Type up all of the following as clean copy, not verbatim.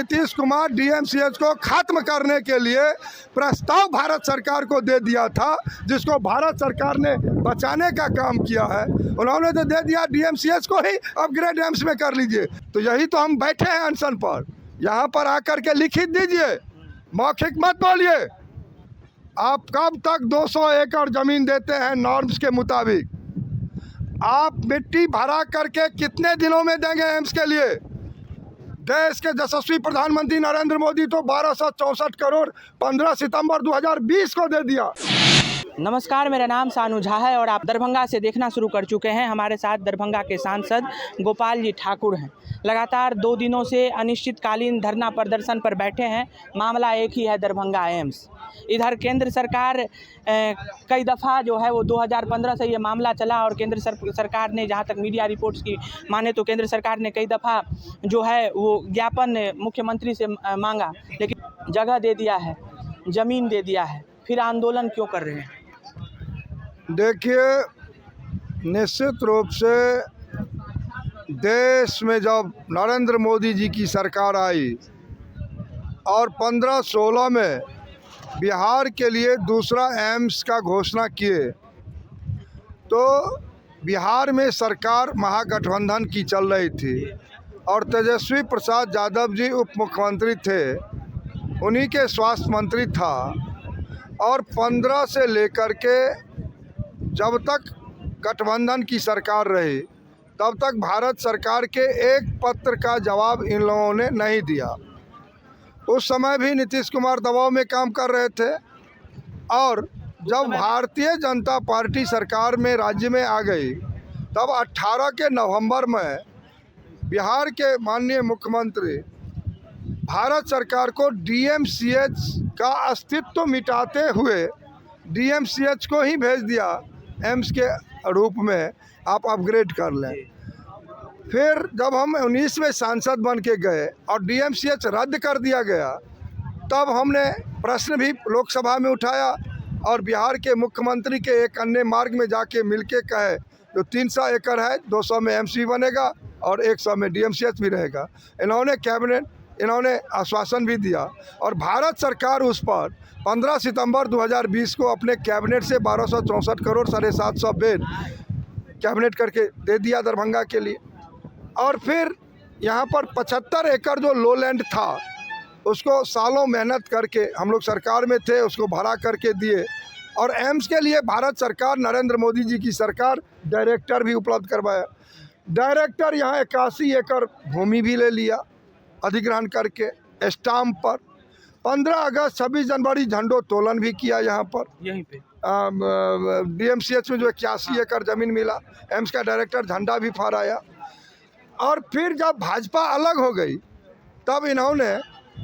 Nitish Kumar DMCH को खत्म करने के लिए प्रस्ताव भारत सरकार को दे दिया था, जिसको भारत सरकार ने बचाने का काम किया है। उन्होंने तो दे दिया डीएमसीएच को ही अपग्रेड एम्स में कर लीजिए। तो यही तो हम बैठे हैं अनशन पर। यहाँ पर आकर के लिखित दीजिए, मौखिक मत बोलिए। आप कब तक 200 एकड़ ज़मीन देते हैं नॉर्म्स के मुताबिक? आप मिट्टी भरा करके कितने दिनों में देंगे एम्स के लिए? देश के यशस्वी प्रधानमंत्री नरेंद्र मोदी तो 1264 करोड़ 15 सितंबर 2020 को दे दिया। नमस्कार, मेरा नाम सानू झा है और आप दरभंगा से देखना शुरू कर चुके हैं। हमारे साथ दरभंगा के सांसद गोपाल जी ठाकुर हैं। लगातार 2 दिनों से अनिश्चितकालीन धरना प्रदर्शन पर बैठे हैं। मामला एक ही है, दरभंगा एम्स। इधर केंद्र सरकार कई दफ़ा जो है वो 2015 से ये मामला चला और केंद्र सरकार ने, जहाँ तक मीडिया रिपोर्ट्स की माने तो केंद्र सरकार ने कई दफ़ा जो है वो ज्ञापन मुख्यमंत्री से मांगा, लेकिन जगह दे दिया है, ज़मीन दे दिया है, फिर आंदोलन क्यों कर रहे हैं? देखिए, निश्चित रूप से देश में जब नरेंद्र मोदी जी की सरकार आई और 15-16 में बिहार के लिए दूसरा एम्स का घोषणा किए, तो बिहार में सरकार महागठबंधन की चल रही थी और तेजस्वी प्रसाद यादव जी उप मुख्यमंत्री थे, उन्हीं के स्वास्थ्य मंत्री था। और 15 से लेकर के जब तक गठबंधन की सरकार रही, तब तक भारत सरकार के एक पत्र का जवाब इन लोगों ने नहीं दिया। उस समय भी नीतीश कुमार दबाव में काम कर रहे थे और जब भारतीय जनता पार्टी सरकार में राज्य में आ गई, तब 18 के नवंबर में बिहार के माननीय मुख्यमंत्री भारत सरकार को डीएमसीएच का अस्तित्व मिटाते हुए डीएमसीएच को ही भेज दिया एम्स के रूप में, आप अपग्रेड कर लें। फिर जब हम 19वें सांसद बन के गए और डीएमसीएच रद्द कर दिया गया, तब हमने प्रश्न भी लोकसभा में उठाया और बिहार के मुख्यमंत्री के एक अन्य मार्ग में जाके मिलके कहे जो 300 एकड़ है, 200 में एम्स भी बनेगा और 100 में डीएमसीएच भी रहेगा। इन्होंने आश्वासन भी दिया और भारत सरकार उस पर 15 सितंबर 2020 को अपने कैबिनेट से 1264 करोड़ 750 बेड कैबिनेट करके दे दिया दरभंगा के लिए। और फिर यहाँ पर 75 एकड़ जो लो लैंड था, उसको सालों मेहनत करके, हम लोग सरकार में थे, उसको भरा करके दिए। और एम्स के लिए भारत सरकार, नरेंद्र मोदी जी की सरकार, डायरेक्टर भी उपलब्ध करवाया। डायरेक्टर यहाँ 81 एकड़ भूमि भी ले लिया अधिग्रहण करके स्टाम्प पर। 15 अगस्त 26 जनवरी झंडोत्तोलन भी किया यहाँ पर, यहीं पे डीएमसीएच में जो 81 एकड़ ज़मीन मिला, एम्स का डायरेक्टर झंडा भी फहराया। और फिर जब भाजपा अलग हो गई, तब इन्होंने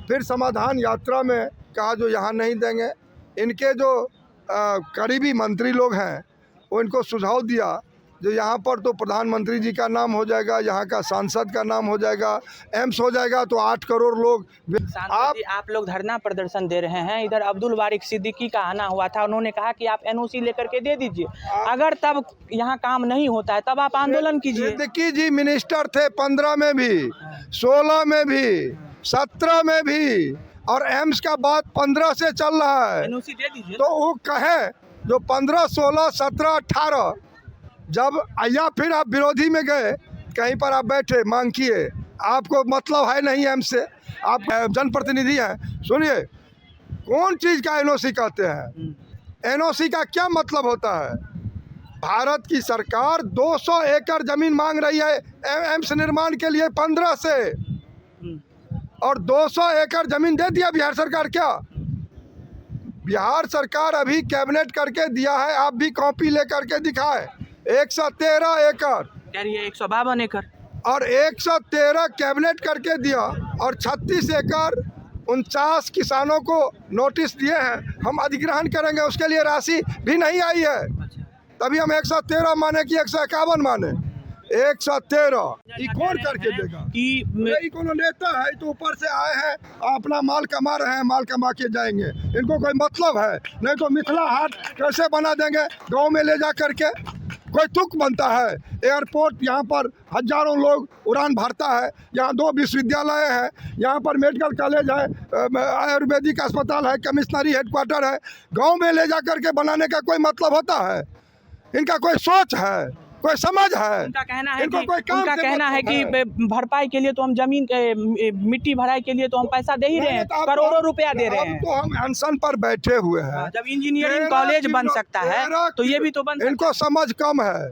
फिर समाधान यात्रा में कहा जो यहाँ नहीं देंगे। इनके जो करीबी मंत्री लोग हैं, वो इनको सुझाव दिया जो यहाँ पर तो प्रधानमंत्री जी का नाम हो जाएगा, यहाँ का सांसद का नाम हो जाएगा, एम्स हो जाएगा तो 8 करोड़ लोग। आप लोग धरना प्रदर्शन दे रहे हैं, इधर अब्दुल बारिक सिद्दीकी का आना हुआ था, उन्होंने कहा कि आप एनओसी लेकर के दे दीजिए, अगर तब यहाँ काम नहीं होता है तब आप आंदोलन कीजिए। सिद्दीकी जी मिनिस्टर थे 15 में भी, 16 में भी, 17 में भी, और एम्स का बात 15 से चल रहा है। एनओसी दे दीजिए। तो वो कहे जो 15, 16, 17, 18 जब या फिर आप विरोधी में गए, कहीं पर आप बैठे मांग किए, आपको मतलब है नहीं एम्स से, आप जनप्रतिनिधि हैं। सुनिए, कौन चीज़ का एनओसी कहते हैं? एनओसी का क्या मतलब होता है? भारत की सरकार 200 एकड़ ज़मीन मांग रही है एम्स निर्माण के लिए 15 से, और 200 एकड़ ज़मीन दे दिया बिहार सरकार। क्या बिहार सरकार अभी कैबिनेट करके दिया है, आप भी कॉपी लेकर के दिखाए, 113 एकड़, कह रही है 152 एकड़, और 113 कैबिनेट करके दिया, और 36 एकड़ 49 किसानों को नोटिस दिए हैं हम अधिग्रहण करेंगे, उसके लिए राशि भी नहीं आई है। तभी हम 113 माने कि 151 माने? 113 ये कौन करके देगा? कि कोनो नेता है तो ऊपर से आए हैं, अपना माल कमा रहे हैं, माल कमा के जाएंगे, इनको कोई मतलब है नहीं? तो मिथिला हाट कैसे बना देंगे गांव में ले जा करके? कोई तुक बनता है। एयरपोर्ट यहाँ पर हजारों लोग उड़ान भरता है, यहाँ 2 विश्वविद्यालय है, यहाँ पर मेडिकल कॉलेज है, आयुर्वेदिक अस्पताल है, कमिश्नरी हेडक्वार्टर है। गांव में ले जा कर के बनाने का कोई मतलब होता है? इनका कोई सोच है, कोई समझ है? उनका कहना है इनको कि कोई काम से मतलब भरपाई के लिए तो हम जमीन मिट्टी भराई के लिए तो हम पैसा दे ही रहे हैं, करोड़ों रुपया दे रहे हैं। तो हम अनशन पर बैठे हुए हैं। जब इंजीनियरिंग कॉलेज बन सकता है तो ये भी तो बन सकता है। इनको समझ कम है,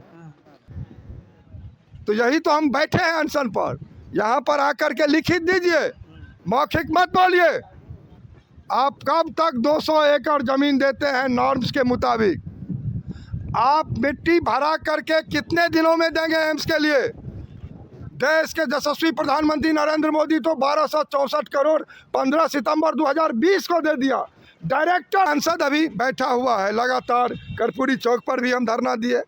तो यही तो हम बैठे हैं अनशन पर। यहाँ पर आकर के लिखित दीजिए, मौखिक मत बोलिए। आप कब तक 200 एकड़ जमीन देते हैं नॉर्म्स के मुताबिक? आप मिट्टी भरा करके कितने दिनों में देंगे एम्स के लिए? देश के यशस्वी प्रधानमंत्री नरेंद्र मोदी तो 1264 करोड़ 15 सितंबर 2020 को दे दिया। डायरेक्टर सांसद अभी बैठा हुआ है लगातार। कर्पूरी चौक पर भी हम धरना दिए,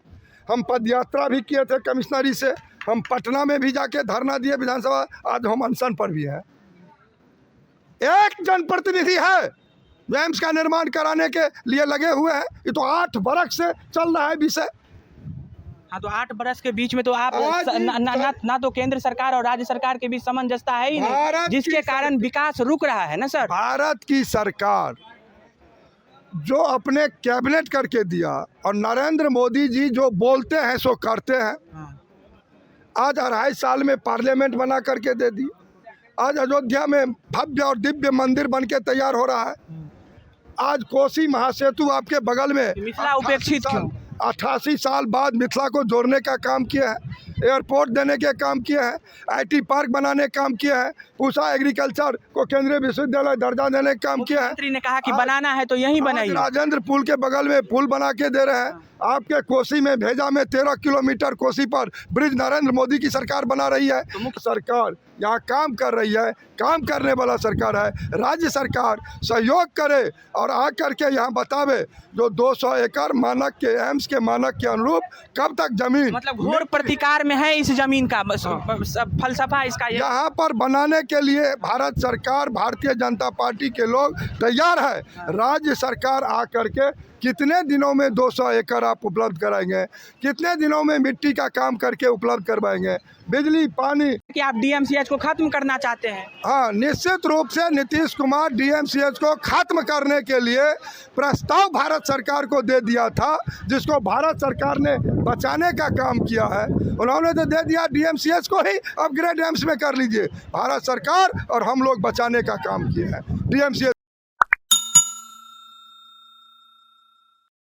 हम पद यात्रा भी किए थे कमिश्नरी से, हम पटना में भी जाके धरना दिए विधानसभा। आज हम अनशन पर भी हैं। एक जनप्रतिनिधि है एम्स का निर्माण कराने के लिए लगे हुए हैं। ये तो 8 बरस से चल रहा है विषय। हाँ, तो 8 बरस के बीच में तो आप ना तो केंद्र सरकार और राज्य सरकार के बीच सामंजस्य है ही नहीं, जिसके कारण विकास रुक रहा है ना सर। भारत की सरकार जो अपने कैबिनेट करके दिया और नरेंद्र मोदी जी जो बोलते हैं सो करते हैं। आज 2.5 साल में पार्लियामेंट बना करके दे दी। आज अयोध्या में भव्य और दिव्य मंदिर बन के तैयार हो रहा है। आज कोसी महासेतु आपके बगल में, मिथिला उपेक्षित क्यों? 88 साल बाद मिथिला को जोड़ने का काम किया है, एयरपोर्ट देने के काम किया है, IT पार्क बनाने का काम किया है, पूसा एग्रीकल्चर को केंद्रीय विश्वविद्यालय दर्जा देने का काम किया है। मंत्री ने कहा कि बनाना है तो यहीं बनाइए। राजेंद्र पुल के बगल में पुल बना के दे रहे हैं। आपके कोसी में भेजा में 13 किलोमीटर कोसी पर ब्रिज नरेंद्र मोदी की सरकार बना रही है। मुख्य सरकार यहाँ काम कर रही है, काम करने वाला सरकार है। राज्य सरकार सहयोग करे और आकर के यहाँ बतावे जो 200 एकड़ मानक के एम्स के मानक के अनुरूप कब तक जमीन, मतलब घोर प्रतिकार में है इस जमीन का फलसफा इसका। यहाँ पर बनाने के लिए भारत सरकार, भारतीय जनता पार्टी के लोग तैयार है। राज्य सरकार आकर के कितने दिनों में 200 एकड़ आप उपलब्ध कराएंगे? कितने दिनों में मिट्टी का काम करके उपलब्ध करवाएंगे? बिजली, पानी। कि आप DMCH को खत्म करना चाहते हैं? हाँ, निश्चित रूप से नीतीश कुमार DMCH को खत्म करने के लिए प्रस्ताव भारत सरकार को दे दिया था, जिसको भारत सरकार ने बचाने का काम किया है। उन्होंने तो दे दिया DMCH को ही अपग्रेड एम्स में कर लीजिए। भारत सरकार और हम लोग बचाने का काम किया है। DMCH